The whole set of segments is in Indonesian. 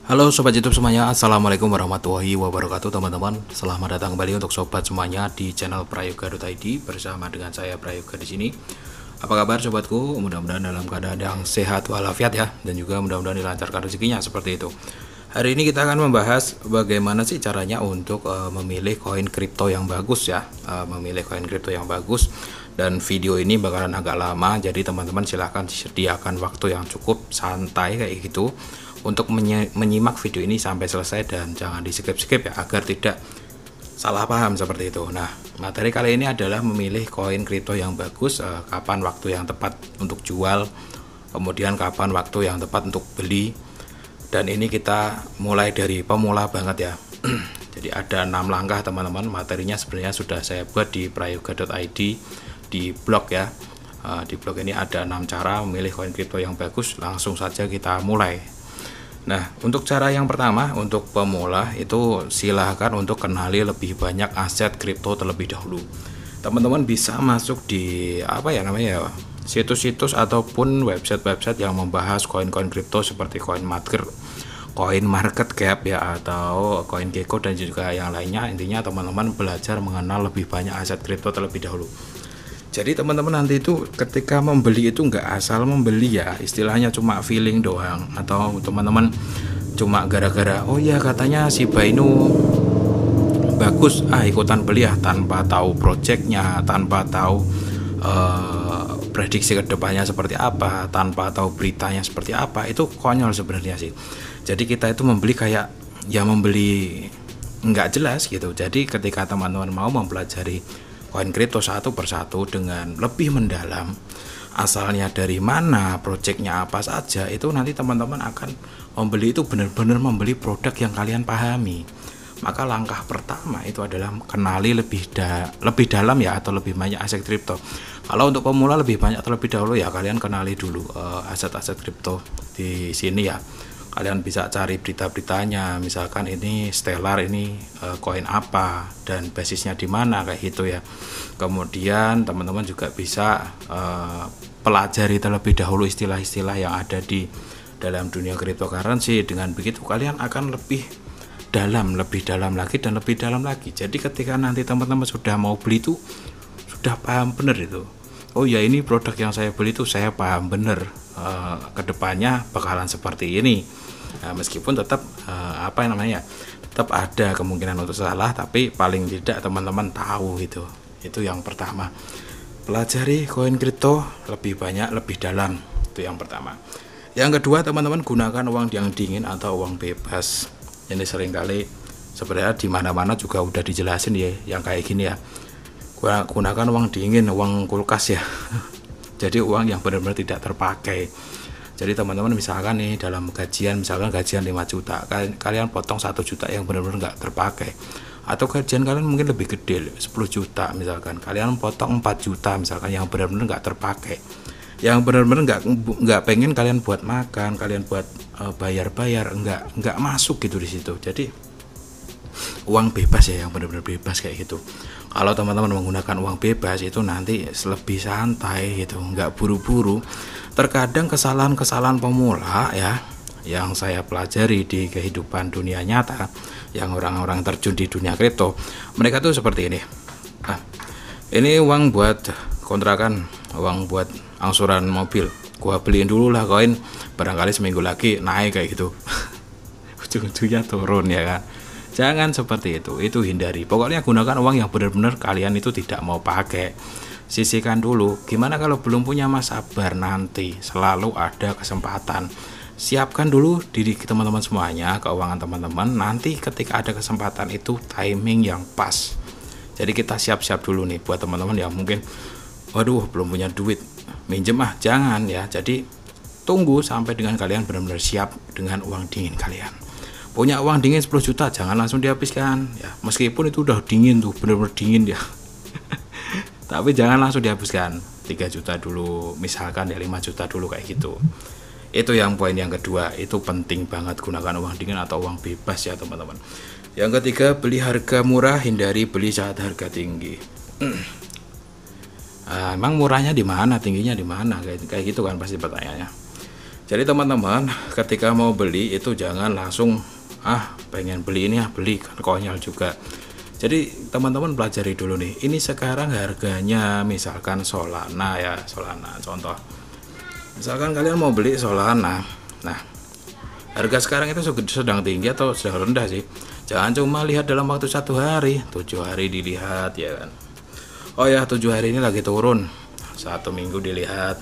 Halo Sobat YouTube semuanya, Assalamualaikum warahmatullahi wabarakatuh teman-teman. Selamat datang kembali untuk sobat semuanya di channel prayoga.id bersama dengan saya Prayoga di sini. Apa kabar sobatku? Mudah-mudahan dalam keadaan yang sehat walafiat ya, dan juga mudah-mudahan dilancarkan rezekinya seperti itu. Hari ini kita akan membahas bagaimana sih caranya untuk memilih koin kripto yang bagus ya, memilih koin kripto yang bagus. Dan video ini bakalan agak lama, jadi teman-teman silahkan sediakan waktu yang cukup santai kayak gitu untuk menyimak video ini sampai selesai dan jangan di skip-skip ya, agar tidak salah paham seperti itu. Nah, materi kali ini adalah memilih koin kripto yang bagus, kapan waktu yang tepat untuk jual, kemudian kapan waktu yang tepat untuk beli. Dan ini kita mulai dari pemula banget ya. Jadi ada 6 langkah teman-teman. Materinya sebenarnya sudah saya buat di prayoga.id di blog ya. Di blog ini ada 6 cara memilih koin kripto yang bagus. Langsung saja kita mulai. Nah, untuk cara yang pertama untuk pemula itu silahkan untuk kenali lebih banyak aset kripto terlebih dahulu. Teman-teman bisa masuk di situs-situs ataupun website-website yang membahas koin-koin kripto seperti CoinMarketCap ya, atau CoinGecko dan juga yang lainnya. Intinya teman-teman belajar mengenal lebih banyak aset kripto terlebih dahulu. Jadi teman-teman nanti itu ketika membeli itu nggak asal membeli ya, istilahnya cuma feeling doang, atau teman-teman cuma gara-gara oh ya katanya si Bainu bagus ikutan beli ya, tanpa tahu projectnya, tanpa tahu prediksi kedepannya seperti apa, tanpa tahu beritanya seperti apa. Itu konyol sebenarnya sih. Jadi kita itu membeli kayak ya membeli nggak jelas gitu. Jadi ketika teman-teman mau mempelajari koin kripto satu persatu dengan lebih mendalam, asalnya dari mana, projectnya apa saja, itu nanti teman-teman akan membeli itu benar-benar membeli produk yang kalian pahami. Maka langkah pertama itu adalah kenali lebih dalam ya, atau lebih banyak aset kripto. Kalau untuk pemula lebih banyak terlebih dahulu ya, kalian kenali dulu aset-aset kripto di sini ya. Kalian bisa cari berita-beritanya, misalkan ini Stellar ini koin apa dan basisnya di mana kayak gitu ya. Kemudian teman-teman juga bisa pelajari terlebih dahulu istilah-istilah yang ada di dalam dunia cryptocurrency. Dengan begitu kalian akan lebih dalam lagi dan lebih dalam lagi. Jadi ketika nanti teman-teman sudah mau beli itu sudah paham benar itu. Oh ya, ini produk yang saya beli itu saya paham benar, kedepannya bakalan seperti ini. Nah, meskipun tetap tetap ada kemungkinan untuk salah, tapi paling tidak teman-teman tahu itu yang pertama. Pelajari koin kripto lebih banyak, lebih dalam, itu yang pertama. Yang kedua, teman-teman gunakan uang yang dingin atau uang bebas. Ini seringkali sebenarnya di mana-mana juga udah dijelasin ya yang kayak gini ya. Gunakan uang dingin, uang kulkas ya. Jadi uang yang benar-benar tidak terpakai. Jadi teman-teman misalkan nih dalam gajian, misalkan gajian 5 juta, kalian potong 1 juta yang benar-benar nggak terpakai. Atau gajian kalian mungkin lebih gede, 10 juta misalkan, kalian potong 4 juta misalkan yang benar-benar nggak terpakai. Yang benar-benar nggak pengen kalian buat makan, kalian buat bayar-bayar, nggak masuk gitu di situ. Jadi uang bebas ya, yang benar-benar bebas kayak gitu. Kalau teman-teman menggunakan uang bebas itu nanti lebih santai gitu, nggak buru-buru. Terkadang kesalahan-kesalahan pemula ya yang saya pelajari di kehidupan dunia nyata, yang orang-orang terjun di dunia kripto, mereka tuh seperti ini. Nah, ini uang buat kontrakan, uang buat angsuran mobil, gua beliin dulu lah koin, barangkali seminggu lagi naik kayak gitu. Ujung-ujungnya turun ya kan. Jangan seperti itu hindari. Pokoknya gunakan uang yang benar-benar kalian itu tidak mau pakai. Sisihkan dulu. Gimana kalau belum punya, mas, sabar, nanti selalu ada kesempatan. Siapkan dulu diri teman-teman semuanya, keuangan teman-teman. Nanti ketika ada kesempatan itu timing yang pas. Jadi kita siap-siap dulu nih buat teman-teman yang mungkin waduh belum punya duit, minjem jangan ya. Jadi tunggu sampai dengan kalian benar-benar siap dengan uang dingin kalian. Punya uang dingin 10 juta jangan langsung dihabiskan ya, meskipun itu udah dingin tuh, bener-bener dingin ya. Tapi jangan langsung dihabiskan. 3 juta dulu misalkan ya, 5 juta dulu kayak gitu. Itu yang poin yang kedua, itu penting banget gunakan uang dingin atau uang bebas ya teman-teman. Yang ketiga, beli harga murah, hindari beli saat harga tinggi. Emang murahnya di mana, tingginya di mana, kayak gitu kan pasti pertanyaannya. Jadi teman-teman ketika mau beli itu jangan langsung pengen beli ini beli, kan konyol juga. Jadi teman-teman pelajari dulu nih, ini sekarang harganya misalkan Solana ya, Solana contoh. Misalkan kalian mau beli Solana, nah harga sekarang itu sedang tinggi atau sedang rendah sih. Jangan cuma lihat dalam waktu 1 hari, 7 hari dilihat ya kan. Oh ya 7 hari ini lagi turun, 1 minggu dilihat.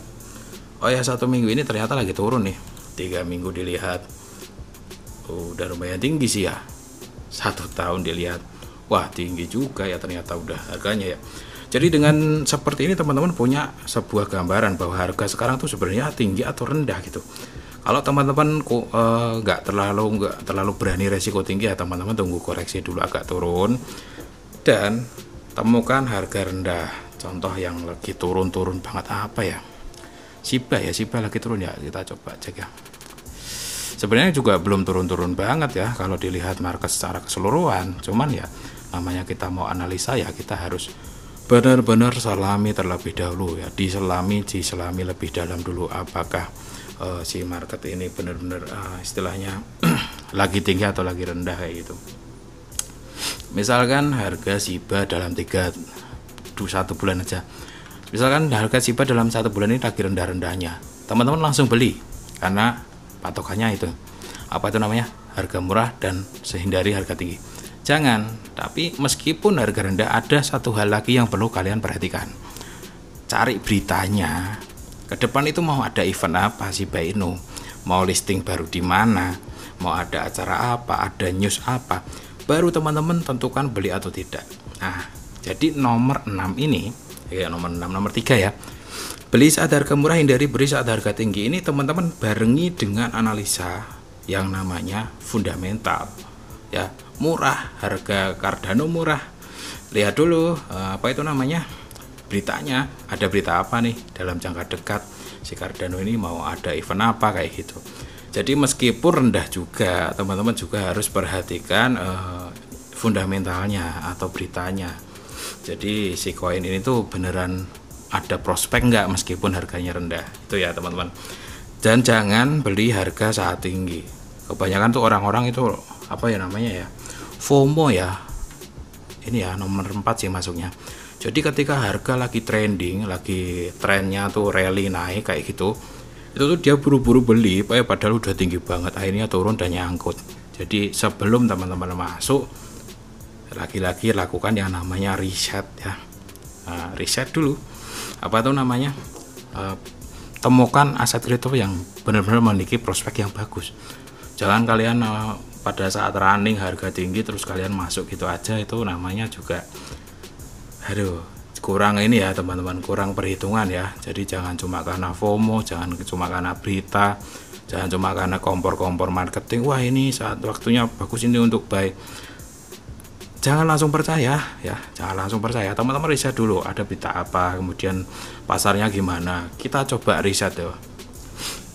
Oh ya 1 minggu ini ternyata lagi turun nih, 3 minggu dilihat. Udah lumayan tinggi sih ya. 1 tahun dilihat, wah tinggi juga ya ternyata udah harganya ya. Jadi dengan seperti ini teman-teman punya sebuah gambaran bahwa harga sekarang tuh sebenarnya tinggi atau rendah gitu. Kalau teman-teman nggak terlalu berani resiko tinggi ya teman-teman tunggu koreksi dulu agak turun dan temukan harga rendah. Contoh yang lagi turun-turun banget apa ya? Shiba lagi turun ya, kita coba cek ya. Sebenarnya juga belum turun-turun banget ya kalau dilihat market secara keseluruhan, cuman ya namanya kita mau analisa ya kita harus benar-benar selami terlebih dahulu ya, diselami lebih dalam dulu apakah si market ini benar-benar istilahnya lagi tinggi atau lagi rendah kayak gitu. Misalkan harga Shiba dalam 1 bulan aja, misalkan harga Shiba dalam 1 bulan ini lagi rendah-rendahnya, teman-teman langsung beli karena patokannya itu apa itu namanya, harga murah dan hindari harga tinggi. Jangan, tapi meskipun harga rendah ada satu hal lagi yang perlu kalian perhatikan, cari beritanya ke depan itu mau ada event apa Shiba Inu, mau listing baru di mana, mau ada acara apa, ada news apa, baru teman-teman tentukan beli atau tidak. Nah jadi nomor 6 ini ya, nomor 3 ya, beli saat harga murah, hindari beli saat harga tinggi. Ini teman-teman barengi dengan analisa yang namanya fundamental ya. Murah, harga Cardano murah, lihat dulu apa itu namanya, beritanya, ada berita apa nih dalam jangka dekat si Cardano ini mau ada event apa kayak gitu. Jadi meskipun rendah juga teman-teman juga harus perhatikan fundamentalnya atau beritanya. Jadi si koin ini tuh beneran ada prospek nggak meskipun harganya rendah, itu ya teman-teman. Dan jangan beli harga saat tinggi. Kebanyakan tuh orang-orang itu apa ya namanya ya, FOMO ya, ini ya nomor 4 sih masuknya. Jadi ketika harga lagi trending, lagi trennya tuh rally naik kayak gitu, itu tuh dia buru-buru beli padahal udah tinggi banget, akhirnya turun dan nyangkut. Jadi sebelum teman-teman masuk, lagi-lagi lakukan yang namanya riset ya. Riset dulu apa tuh namanya, temukan aset kripto yang benar-benar memiliki prospek yang bagus. Jangan kalian pada saat running harga tinggi terus kalian masuk gitu aja, itu namanya juga kurang ini ya teman-teman, kurang perhitungan ya. Jadi jangan cuma karena FOMO, jangan cuma karena berita, jangan cuma karena kompor-kompor marketing, wah ini saat waktunya bagus ini untuk buy. Jangan langsung percaya ya, jangan langsung percaya. Teman-teman riset dulu ada berita apa, kemudian pasarnya gimana. Kita coba riset ya.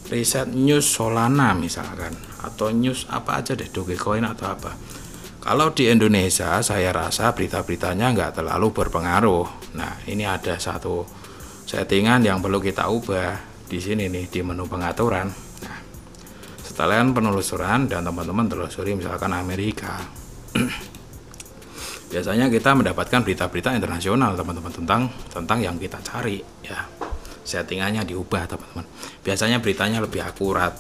Riset news Solana misalkan, atau news apa aja deh, Dogecoin atau apa. Kalau di Indonesia saya rasa berita-beritanya nggak terlalu berpengaruh. Nah ini ada satu settingan yang perlu kita ubah di sini nih di menu pengaturan. Nah setelah penelusuran dan teman-teman telusuri misalkan Amerika, biasanya kita mendapatkan berita-berita internasional teman-teman tentang yang kita cari ya. Settingannya diubah teman-teman, biasanya beritanya lebih akurat,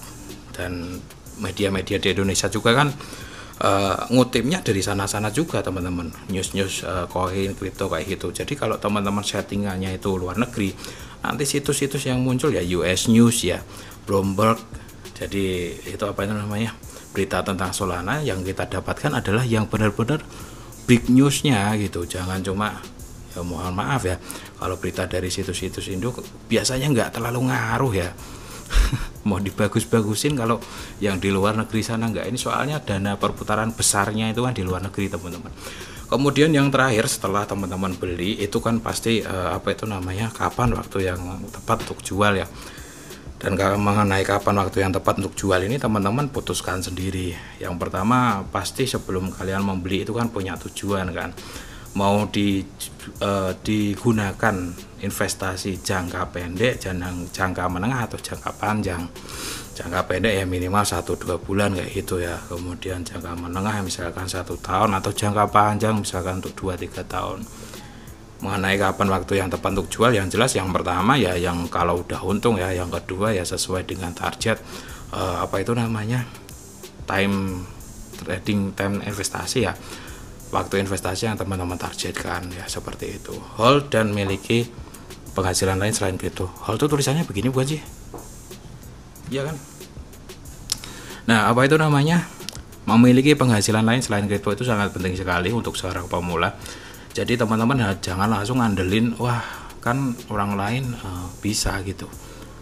dan media-media di Indonesia juga kan ngutipnya dari sana-sana juga teman-teman, news-news koin kripto kayak gitu. Jadi kalau teman-teman settingannya itu luar negeri, nanti situs-situs yang muncul ya US News ya, Bloomberg. Jadi itu apa itu namanya, berita tentang Solana yang kita dapatkan adalah yang benar-benar big newsnya gitu. Jangan cuma ya, mohon maaf ya, kalau berita dari situs-situs Indo biasanya nggak terlalu ngaruh ya. Mau dibagus-bagusin kalau yang di luar negeri sana nggak, ini soalnya dana perputaran besarnya itu kan di luar negeri teman-teman. Kemudian yang terakhir setelah teman-teman beli itu kan pasti apa itu namanya, kapan waktu yang tepat untuk jual ya. Dan kalau mengenai kapan waktu yang tepat untuk jual ini teman-teman putuskan sendiri. Yang pertama pasti sebelum kalian membeli itu kan punya tujuan kan, mau digunakan investasi jangka pendek, jangka menengah atau jangka panjang. Jangka pendek ya minimal 1-2 bulan kayak gitu ya. Kemudian jangka menengah misalkan 1 tahun, atau jangka panjang misalkan untuk 2-3 tahun. Mengenai kapan waktu yang tepat untuk jual, yang jelas yang pertama ya yang kalau udah untung ya, yang kedua ya sesuai dengan target time trading, time investasi ya, waktu investasi yang teman-teman targetkan ya, seperti itu. Hold dan miliki penghasilan lain selain kripto. Hold itu tulisannya begini bukan sih? Iya kan? Nah, memiliki penghasilan lain selain kripto itu sangat penting sekali untuk seorang pemula. Jadi teman-teman jangan langsung ngandelin, wah kan orang lain bisa gitu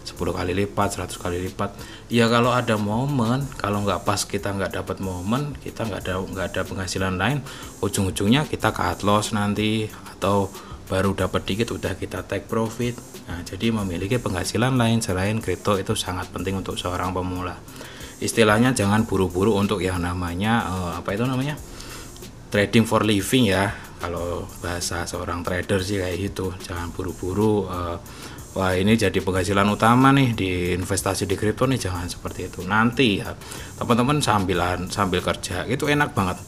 10 kali lipat, 100 kali lipat. Ya kalau ada momen, kalau nggak pas, kita nggak dapat momen, kita nggak ada penghasilan lain, ujung-ujungnya kita cut loss nanti, atau baru dapat dikit udah kita take profit. Nah, jadi memiliki penghasilan lain selain kripto itu sangat penting untuk seorang pemula. Istilahnya jangan buru-buru untuk yang namanya trading for living ya. Kalau bahasa seorang trader sih kayak gitu, jangan buru-buru wah ini jadi penghasilan utama nih di investasi di kripto nih, jangan seperti itu. Nanti ya teman-teman sambil kerja itu enak banget.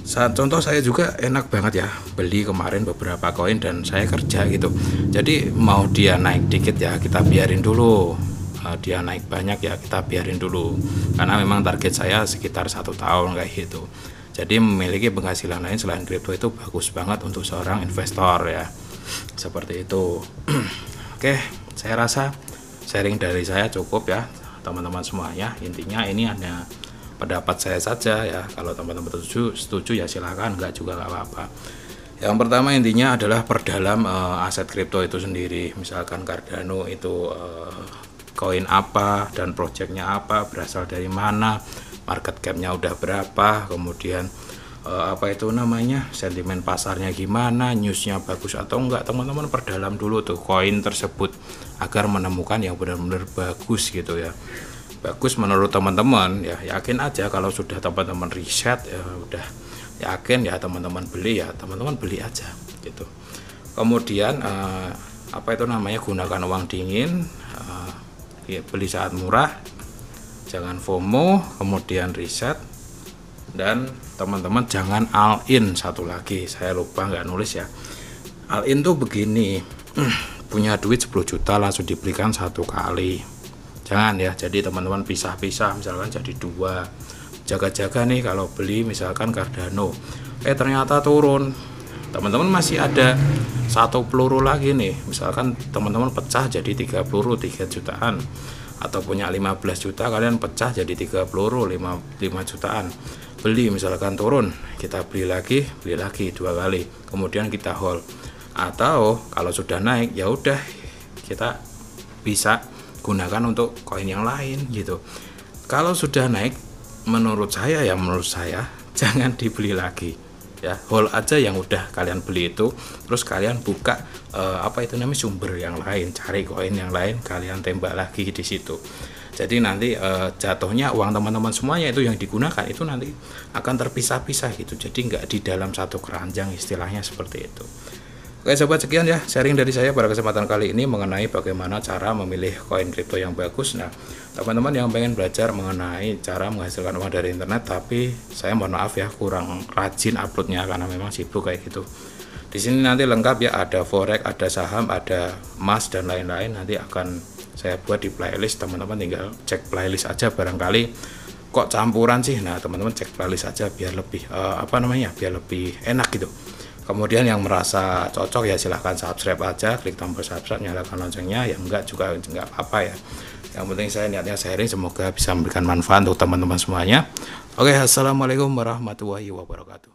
Contoh saya juga enak banget ya, beli kemarin beberapa koin dan saya kerja gitu. Jadi mau dia naik dikit ya kita biarin dulu, dia naik banyak ya kita biarin dulu, karena memang target saya sekitar 1 tahun kayak gitu. Jadi memiliki penghasilan lain selain kripto itu bagus banget untuk seorang investor ya, seperti itu. Oke, saya rasa sharing dari saya cukup ya teman-teman semuanya. Intinya ini hanya pendapat saya saja ya. Kalau teman-teman setuju ya silakan, enggak juga nggak apa-apa. Yang pertama intinya adalah perdalam aset kripto itu sendiri. Misalkan Cardano itu koin apa dan projectnya apa, berasal dari mana, market capnya udah berapa, kemudian sentimen pasarnya gimana, newsnya bagus atau enggak. Teman-teman perdalam dulu tuh koin tersebut agar menemukan yang benar-benar bagus gitu ya, bagus menurut teman-teman ya. Yakin aja kalau sudah teman-teman riset ya udah yakin ya teman-teman beli ya, teman-teman beli aja gitu. Kemudian gunakan uang dingin, beli saat murah, jangan FOMO, kemudian riset, dan teman-teman jangan all in. Satu lagi saya lupa nggak nulis ya, all in tuh begini, punya duit 10 juta langsung dibelikan 1 kali, jangan ya. Jadi teman-teman pisah-pisah, misalkan jadi 2, jaga-jaga nih kalau beli misalkan Cardano ternyata turun, teman-teman masih ada 1 peluru lagi nih, misalkan teman-teman pecah jadi 3 peluru 3 jutaan, atau punya 15 juta kalian pecah jadi 3 peluru 5 jutaan, beli misalkan turun kita beli lagi 2 kali, kemudian kita hold. Atau kalau sudah naik ya udah kita bisa gunakan untuk koin yang lain gitu. Kalau sudah naik menurut saya jangan dibeli lagi ya, hold aja yang udah kalian beli itu, terus kalian buka sumber yang lain, cari koin yang lain, kalian tembak lagi di situ. Jadi nanti jatuhnya uang teman-teman semuanya itu yang digunakan itu nanti akan terpisah-pisah gitu, jadi nggak di dalam satu keranjang, istilahnya seperti itu. Oke sobat, sekian ya sharing dari saya pada kesempatan kali ini mengenai bagaimana cara memilih koin kripto yang bagus. Nah, teman-teman yang pengen belajar mengenai cara menghasilkan uang dari internet, tapi saya mohon maaf ya kurang rajin uploadnya karena memang sibuk kayak gitu. Di sini nanti lengkap ya, ada forex, ada saham, ada emas dan lain-lain, nanti akan saya buat di playlist. Teman-teman tinggal cek playlist aja, barangkali kok campuran sih. Nah, teman-teman cek playlist aja biar lebih biar lebih enak gitu. Kemudian yang merasa cocok ya silahkan subscribe aja, klik tombol subscribe, nyalakan loncengnya. Yang enggak juga enggak apa-apa ya. Yang penting saya niatnya sharing, semoga bisa memberikan manfaat untuk teman-teman semuanya. Oke, assalamualaikum warahmatullahi wabarakatuh.